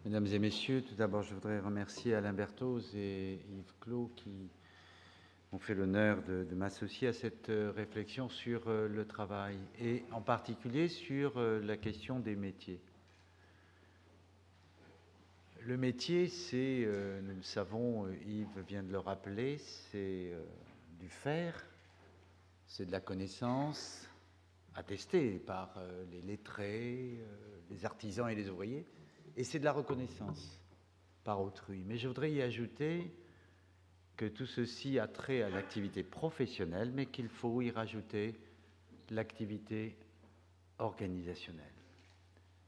Mesdames et messieurs, tout d'abord, je voudrais remercier Alain Berthoz et Yves Clos qui m'ont fait l'honneur de m'associer à cette réflexion sur le travail et en particulier sur la question des métiers. Le métier, c'est, nous le savons, Yves vient de le rappeler, c'est du faire, c'est de la connaissance attestée par les lettrés, les artisans et les ouvriers, et c'est de la reconnaissance par autrui. Mais je voudrais y ajouter que tout ceci a trait à l'activité professionnelle, mais qu'il faut y rajouter l'activité organisationnelle.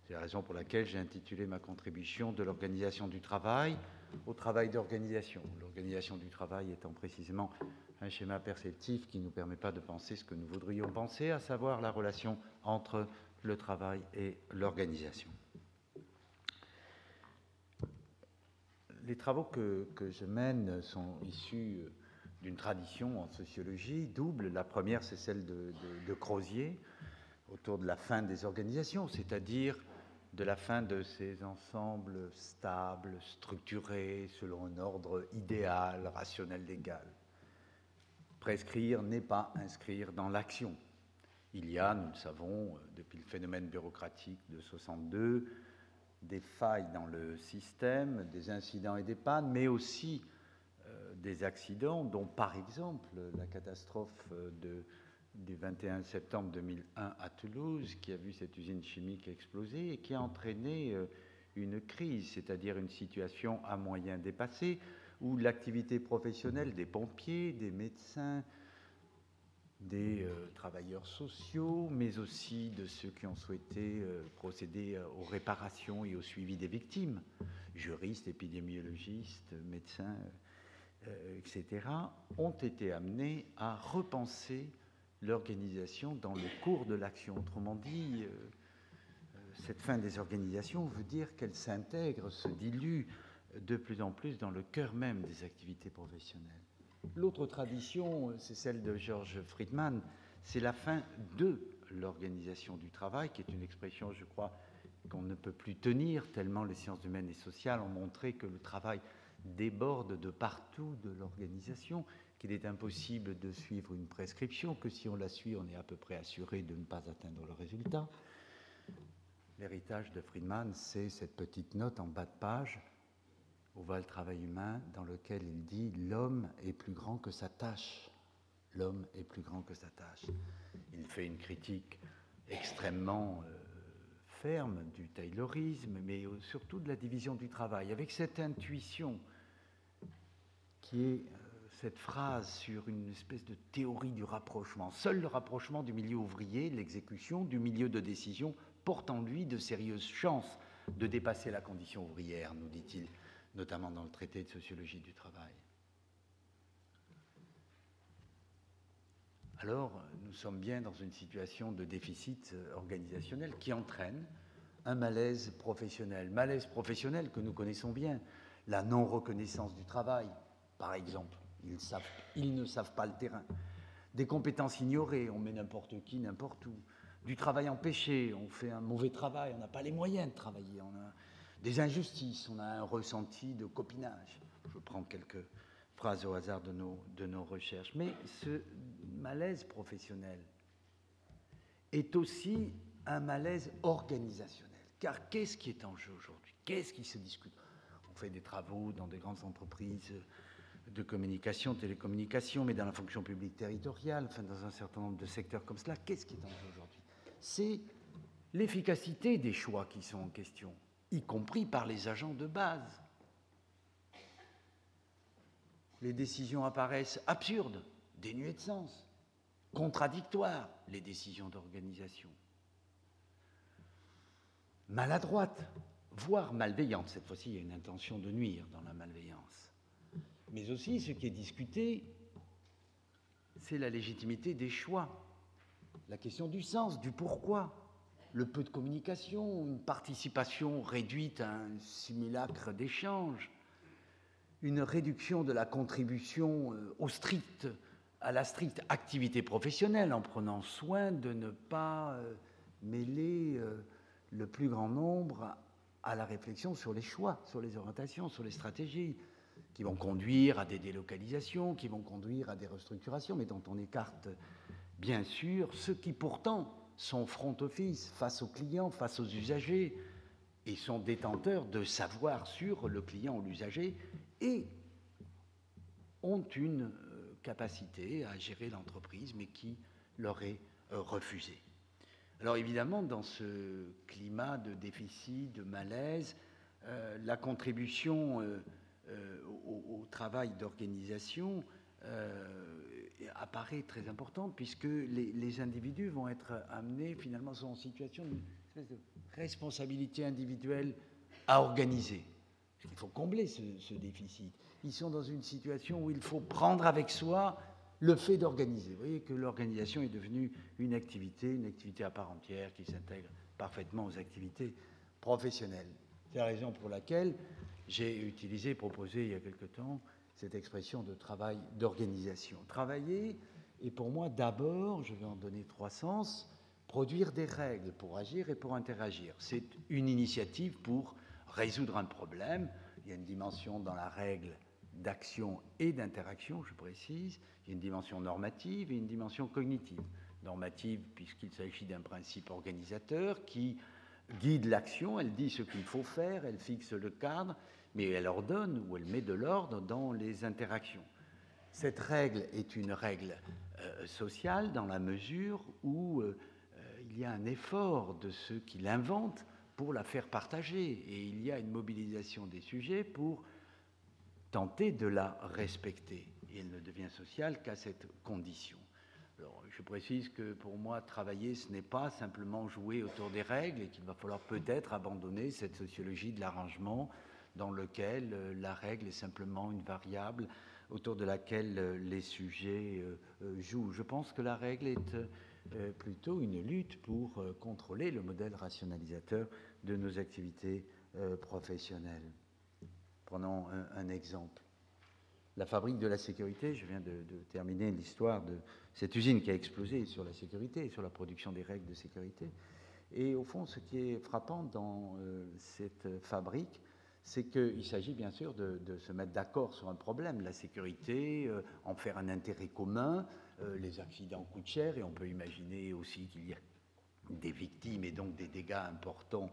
C'est la raison pour laquelle j'ai intitulé ma contribution de l'organisation du travail au travail d'organisation. L'organisation du travail étant précisément un schéma perceptif qui ne nous permet pas de penser ce que nous voudrions penser, à savoir la relation entre le travail et l'organisation. Les travaux que je mène sont issus d'une tradition en sociologie double. La première, c'est celle de Crozier, autour de la fin des organisations, c'est-à-dire de la fin de ces ensembles stables, structurés, selon un ordre idéal, rationnel, légal. Prescrire n'est pas inscrire dans l'action. Il y a, nous le savons, depuis le phénomène bureaucratique de 62, des failles dans le système, des incidents et des pannes, mais aussi des accidents, dont par exemple la catastrophe du 21 septembre 2001 à Toulouse, qui a vu cette usine chimique exploser et qui a entraîné une crise, c'est-à-dire une situation à moyens dépassés, où l'activité professionnelle des pompiers, des médecins, des travailleurs sociaux, mais aussi de ceux qui ont souhaité procéder aux réparations et au suivi des victimes, juristes, épidémiologistes, médecins, etc., ont été amenés à repenser l'organisation dans le cours de l'action. Autrement dit, cette fin des organisations veut dire qu'elles s'intègrent, se diluent de plus en plus dans le cœur même des activités professionnelles. L'autre tradition, c'est celle de George Friedman, c'est la fin de l'organisation du travail, qui est une expression, je crois, qu'on ne peut plus tenir, tellement les sciences humaines et sociales ont montré que le travail déborde de partout de l'organisation, qu'il est impossible de suivre une prescription, que si on la suit, on est à peu près assuré de ne pas atteindre le résultat. L'héritage de Friedman, c'est cette petite note en bas de page, où va le travail humain, dans lequel il dit « L'homme est plus grand que sa tâche ». L'homme est plus grand que sa tâche. Il fait une critique extrêmement ferme du taylorisme, mais surtout de la division du travail, avec cette intuition qui est cette phrase sur une espèce de théorie du rapprochement. Seul le rapprochement du milieu ouvrier, l'exécution, du milieu de décision, porte en lui de sérieuses chances de dépasser la condition ouvrière, nous dit-il, notamment dans le traité de sociologie du travail. Alors, nous sommes bien dans une situation de déficit organisationnel qui entraîne un malaise professionnel que nous connaissons bien, la non-reconnaissance du travail, par exemple. Ils ne savent pas le terrain. Des compétences ignorées, on met n'importe qui, n'importe où. Du travail empêché, on fait un mauvais travail, on n'a pas les moyens de travailler. On a des injustices, on a un ressenti de copinage. Je prends quelques phrases au hasard de nos recherches. Mais ce malaise professionnel est aussi un malaise organisationnel. Car qu'est-ce qui est en jeu aujourd'hui? Qu'est-ce qui se discute? On fait des travaux dans des grandes entreprises de communication, télécommunication, mais dans la fonction publique territoriale, enfin dans un certain nombre de secteurs comme cela. Qu'est-ce qui est en jeu aujourd'hui? C'est l'efficacité des choix qui sont en question, y compris par les agents de base. Les décisions apparaissent absurdes, dénuées de sens, contradictoires, les décisions d'organisation. Maladroites, voire malveillantes. Cette fois-ci, il y a une intention de nuire dans la malveillance. Mais aussi, ce qui est discuté, c'est la légitimité des choix, la question du sens, du pourquoi, le peu de communication, une participation réduite à un simulacre d'échange, une réduction de la contribution à la stricte activité professionnelle, en prenant soin de ne pas mêler le plus grand nombre à la réflexion sur les choix, sur les orientations, sur les stratégies, qui vont conduire à des délocalisations, qui vont conduire à des restructurations, mais dont on écarte bien sûr ceux qui pourtant sont front office face aux clients, face aux usagers, et sont détenteurs de savoir sur le client ou l'usager, et ont une capacité à gérer l'entreprise, mais qui leur est refusée. Alors évidemment, dans ce climat de déficit, de malaise, la contribution au travail d'organisation apparaît très importante, puisque les individus vont être amenés, finalement, sont en situation d'une espèce de responsabilité individuelle à organiser. Il faut combler ce déficit. Ils sont dans une situation où il faut prendre avec soi le fait d'organiser. Vous voyez que l'organisation est devenue une activité à part entière qui s'intègre parfaitement aux activités professionnelles. C'est la raison pour laquelle j'ai utilisé, proposé il y a quelque temps, cette expression de travail d'organisation. Travailler est pour moi d'abord, je vais en donner 3 sens, produire des règles pour agir et pour interagir. C'est une initiative pour résoudre un problème. Il y a une dimension dans la règle d'action et d'interaction, je précise. Il y a une dimension normative et une dimension cognitive. Normative, puisqu'il s'agit d'un principe organisateur qui guide l'action, elle dit ce qu'il faut faire, elle fixe le cadre, mais elle ordonne ou elle met de l'ordre dans les interactions. Cette règle est une règle sociale dans la mesure où il y a un effort de ceux qui l'inventent pour la faire partager, et il y a une mobilisation des sujets pour tenter de la respecter. Et elle ne devient sociale qu'à cette condition. Alors, je précise que pour moi, travailler, ce n'est pas simplement jouer autour des règles, et qu'il va falloir peut-être abandonner cette sociologie de l'arrangement dans lequel la règle est simplement une variable autour de laquelle les sujets jouent. Je pense que la règle est plutôt une lutte pour contrôler le modèle rationalisateur de nos activités professionnelles. Prenons un exemple. La fabrique de la sécurité, je viens de terminer l'histoire de cette usine qui a explosé sur la sécurité et sur la production des règles de sécurité. Et au fond, ce qui est frappant dans cette fabrique, c'est qu'il s'agit bien sûr de se mettre d'accord sur un problème, la sécurité, en faire un intérêt commun. Les accidents coûtent cher et on peut imaginer aussi qu'il y a des victimes et donc des dégâts importants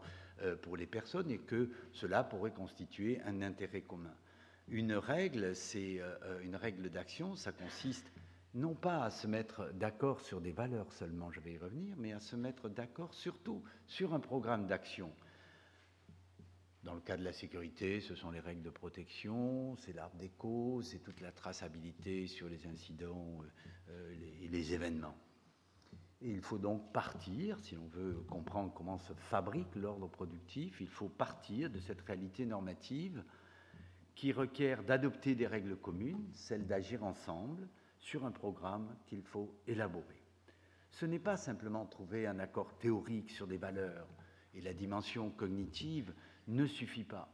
pour les personnes, et que cela pourrait constituer un intérêt commun. Une règle, c'est une règle d'action, ça consiste non pas à se mettre d'accord sur des valeurs seulement, je vais y revenir, mais à se mettre d'accord surtout sur un programme d'action. Dans le cas de la sécurité, ce sont les règles de protection, c'est l'arbre des causes, c'est toute la traçabilité sur les incidents et les événements. Et il faut donc partir, si l'on veut comprendre comment se fabrique l'ordre productif, il faut partir de cette réalité normative qui requiert d'adopter des règles communes, celles d'agir ensemble sur un programme qu'il faut élaborer. Ce n'est pas simplement trouver un accord théorique sur des valeurs, et la dimension cognitive ne suffit pas.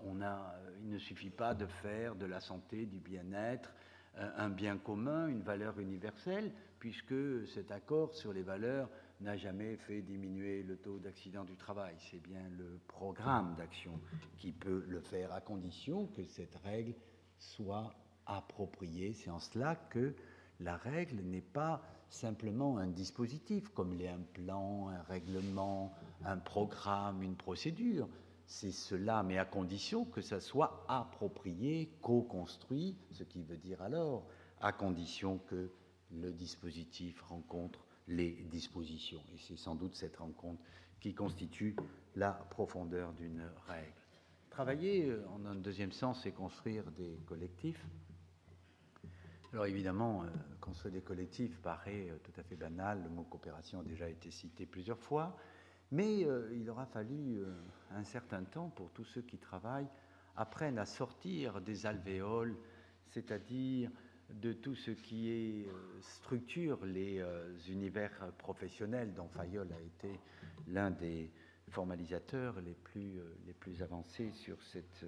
Il ne suffit pas de faire de la santé, du bien-être, un bien commun, une valeur universelle, puisque cet accord sur les valeurs n'a jamais fait diminuer le taux d'accident du travail. C'est bien le programme d'action qui peut le faire, à condition que cette règle soit appropriée. C'est en cela que la règle n'est pas simplement un dispositif, comme l'est un plan, un règlement, un programme, une procédure. C'est cela, mais à condition que ça soit approprié, co-construit, ce qui veut dire alors à condition que le dispositif rencontre les dispositions. Et c'est sans doute cette rencontre qui constitue la profondeur d'une règle. Travailler, en un deuxième sens, c'est construire des collectifs. Alors évidemment, construire des collectifs paraît tout à fait banal. Le mot coopération a déjà été cité plusieurs fois. Mais il aura fallu un certain temps pour tous ceux qui travaillent apprennent à sortir des alvéoles, c'est-à-dire de tout ce qui structure les univers professionnels, dont Fayol a été l'un des formalisateurs les plus avancés sur cette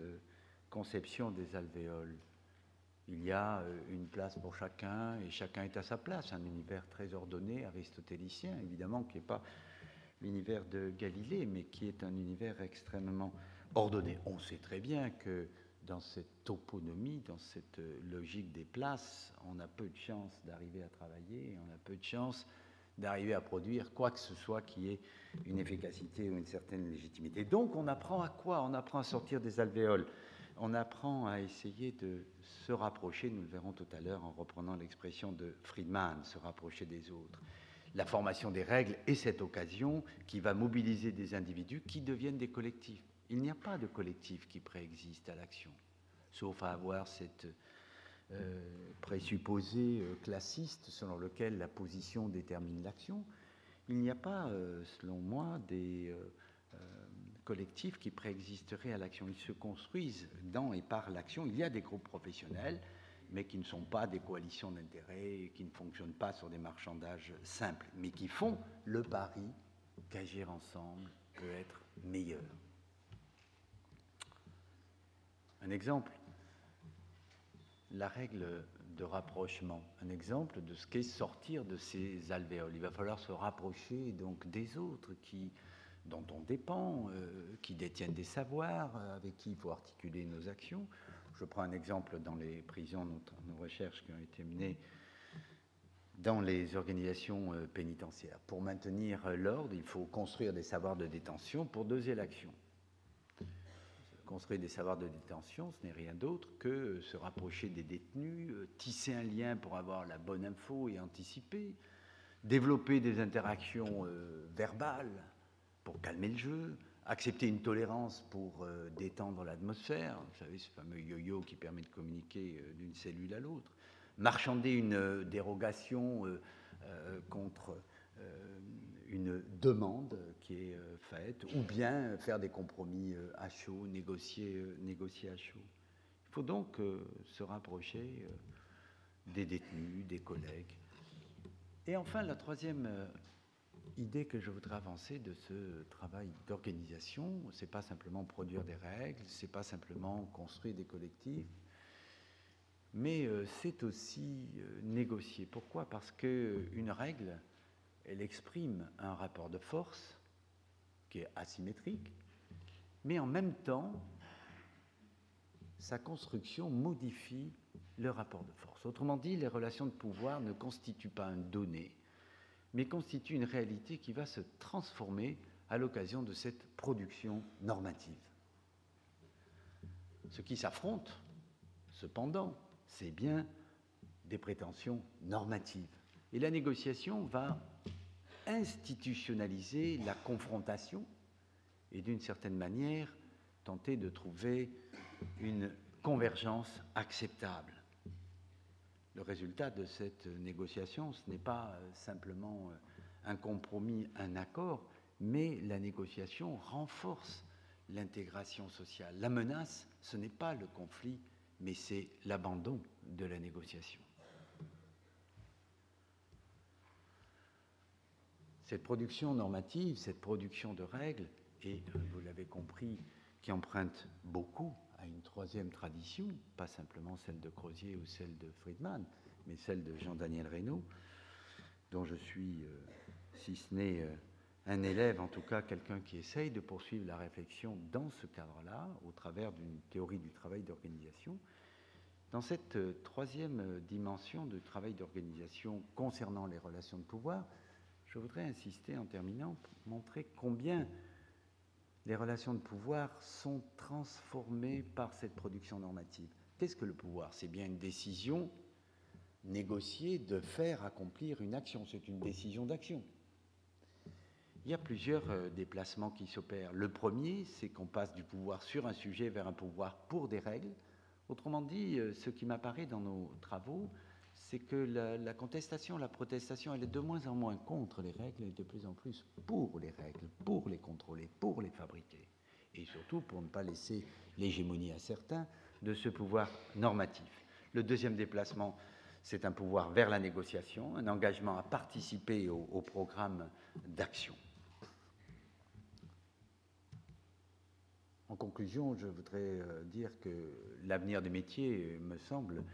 conception des alvéoles. Il y a une place pour chacun et chacun est à sa place, un univers très ordonné, aristotélicien, évidemment, qui n'est pas l'univers de Galilée, mais qui est un univers extrêmement ordonnée. On sait très bien que dans cette toponymie, dans cette logique des places, on a peu de chances d'arriver à travailler, on a peu de chances d'arriver à produire quoi que ce soit qui ait une efficacité ou une certaine légitimité. Donc on apprend à quoi? On apprend à sortir des alvéoles. On apprend à essayer de se rapprocher, nous le verrons tout à l'heure en reprenant l'expression de Friedman, se rapprocher des autres. La formation des règles est cette occasion qui va mobiliser des individus qui deviennent des collectifs. Il n'y a pas de collectif qui préexiste à l'action, sauf à avoir cette présupposé classiste selon lequel la position détermine l'action. Il n'y a pas, selon moi, des collectifs qui préexisteraient à l'action. Ils se construisent dans et par l'action. Il y a des groupes professionnels, mais qui ne sont pas des coalitions d'intérêts, qui ne fonctionnent pas sur des marchandages simples, mais qui font le pari qu'agir ensemble peut être meilleur. Un exemple, la règle de rapprochement, un exemple de ce qu'est sortir de ces alvéoles. Il va falloir se rapprocher donc des autres dont on dépend, qui détiennent des savoirs, avec qui il faut articuler nos actions. Je prends un exemple dans les prisons, nos recherches qui ont été menées dans les organisations pénitentiaires. Pour maintenir l'ordre, il faut construire des savoirs de détention pour doser l'action. Construire des savoirs de détention, ce n'est rien d'autre que se rapprocher des détenus, tisser un lien pour avoir la bonne info et anticiper, développer des interactions verbales pour calmer le jeu, accepter une tolérance pour détendre l'atmosphère, vous savez, ce fameux yo-yo qui permet de communiquer d'une cellule à l'autre, marchander une dérogation contre une demande qui est faite, ou bien faire des compromis à chaud, négocier à chaud. Il faut donc se rapprocher des détenus, des collègues. Et enfin, la troisième idée que je voudrais avancer de ce travail d'organisation, c'est pas simplement produire des règles, c'est pas simplement construire des collectifs, mais c'est aussi négocier. Pourquoi? Parce qu'une règle, elle exprime un rapport de force qui est asymétrique, mais en même temps, sa construction modifie le rapport de force. Autrement dit, les relations de pouvoir ne constituent pas un donné, mais constituent une réalité qui va se transformer à l'occasion de cette production normative. Ce qui s'affronte, cependant, c'est bien des prétentions normatives. Et la négociation va institutionnaliser la confrontation et d'une certaine manière tenter de trouver une convergence acceptable. Le résultat de cette négociation, ce n'est pas simplement un compromis, un accord, mais la négociation renforce l'intégration sociale. La menace, ce n'est pas le conflit, mais c'est l'abandon de la négociation. Cette production normative, cette production de règles, et vous l'avez compris, qui emprunte beaucoup à une troisième tradition, pas simplement celle de Crozier ou celle de Friedman, mais celle de Jean-Daniel Reynaud, dont je suis, si ce n'est un élève, en tout cas quelqu'un qui essaye de poursuivre la réflexion dans ce cadre-là, au travers d'une théorie du travail d'organisation. Dans cette troisième dimension de travail d'organisation concernant les relations de pouvoir, je voudrais insister en terminant pour montrer combien les relations de pouvoir sont transformées par cette production normative. Qu'est-ce que le pouvoir? C'est bien une décision négociée de faire accomplir une action. C'est une décision d'action. Il y a plusieurs déplacements qui s'opèrent. Le premier, c'est qu'on passe du pouvoir sur un sujet vers un pouvoir pour des règles. Autrement dit, ce qui m'apparaît dans nos travaux, c'est que la contestation, la protestation, elle est de moins en moins contre les règles et de plus en plus pour les règles, pour les contrôler, pour les fabriquer. Et surtout pour ne pas laisser l'hégémonie à certains de ce pouvoir normatif. Le deuxième déplacement, c'est un pouvoir vers la négociation, un engagement à participer au programme d'action. En conclusion, je voudrais dire que l'avenir des métiers, me semble,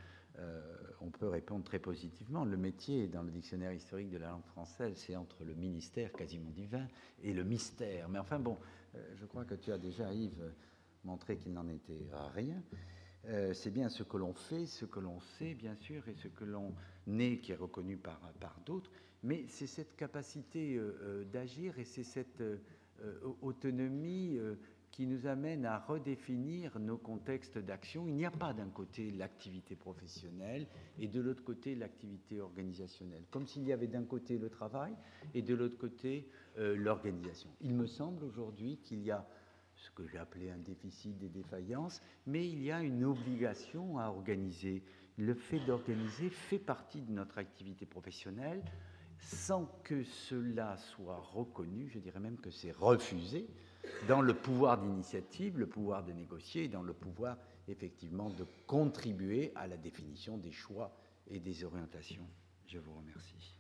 on peut répondre très positivement. Le métier, dans le dictionnaire historique de la langue française, c'est entre le ministère quasiment divin et le mystère. Mais enfin bon, je crois que tu as déjà, Yves, montré qu'il n'en était rien. C'est bien ce que l'on fait, ce que l'on sait, bien sûr, et ce que l'on est, qui est reconnu par d'autres, mais c'est cette capacité d'agir et c'est cette autonomie qui nous amène à redéfinir nos contextes d'action. Il n'y a pas d'un côté l'activité professionnelle et de l'autre côté l'activité organisationnelle, comme s'il y avait d'un côté le travail et de l'autre côté l'organisation. Il me semble aujourd'hui qu'il y a ce que j'ai appelé un déficit des défaillances, mais il y a une obligation à organiser. Le fait d'organiser fait partie de notre activité professionnelle sans que cela soit reconnu, je dirais même que c'est refusé dans le pouvoir d'initiative, le pouvoir de négocier et dans le pouvoir effectivement de contribuer à la définition des choix et des orientations. Je vous remercie.